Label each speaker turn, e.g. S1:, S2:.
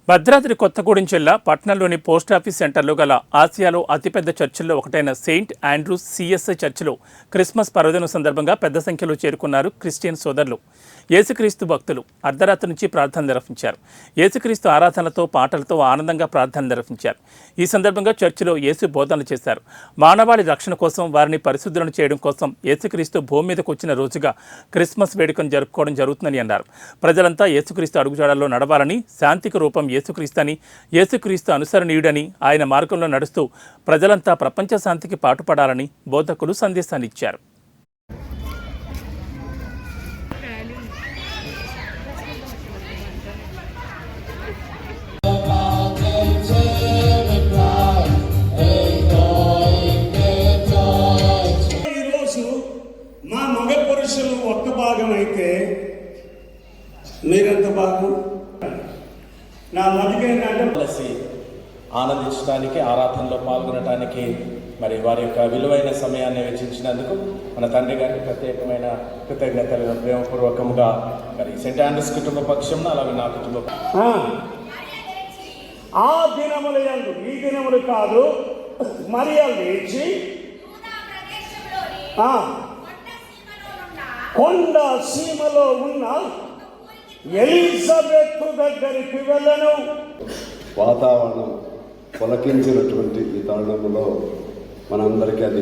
S1: భద్రాద్రి కొత్తగూడెం జిల్లా పట్నంలోని పోస్టాఫీస్ సెంటర్లో గల ఆసియాలో అతిపెద్ద చర్చిల్లో ఒకటైన సెయింట్ ఆండ్రూస్ సిఎస్ఐ చర్చిలో క్రిస్మస్ పర్వదినం సందర్భంగా పెద్ద సంఖ్యలో చేరుకున్నారు క్రిస్టియన్ సోదరులు. యేసుక్రీస్తు భక్తులు అర్ధరాత్రి నుంచి ప్రార్థన నిర్వహించారు. యేసుక్రీస్తు ఆరాధనలతో పాటలతో ఆనందంగా ప్రార్థన నిర్వహించారు. ఈ సందర్భంగా చర్చిలో యేసు బోధనలు చేశారు. మానవాళి రక్షణ కోసం, వారిని పరిశుద్ధులను చేయడం కోసం యేసుక్రీస్తు భూమి మీదకు వచ్చిన రోజుగా క్రిస్మస్ వేడుకను జరుపుకోవడం జరుగుతుందని అన్నారు. ప్రజలంతా యేసుక్రీస్తు అడుగుజాడల్లో నడవాలని, శాంతికి రూపం యేసుక్రీస్తు అని, యేసుక్రీస్తు అనుసరణీయుడని, ఆయన మార్గంలో నడుస్తూ ప్రజలంతా ప్రపంచ శాంతికి పాటుపడాలని బోధకులు సందేశాన్ని ఇచ్చారు.
S2: మా మగ పురుషులు ఒక్క భాగం అయితే మీరెంత భాగం? నా మదికేంటంటే
S3: కలిసి ఆనందించడానికి, ఆరాధనలో పాల్గొనడానికి మరి వారి యొక్క విలువైన సమయాన్ని వెచ్చించినందుకు మన తండ్రి గారికి ప్రత్యేకమైన కృతజ్ఞతలు ప్రేమపూర్వకంగా మరి సెయింట్ ఆండ్రూస్ కుటుంబ పక్షంలో, అలాగే నా కుటుంబ
S2: ఆ దినముల యందు, ఈ దినములు కాదు, మరియా లేచి కొండ సీమలో ఉన్న ఎలిజబెత్ దగ్గరికి వెళ్ళను.
S4: వాతావరణం పొలకించినటువంటి ఈ తరుణంలో మనందరికీ అది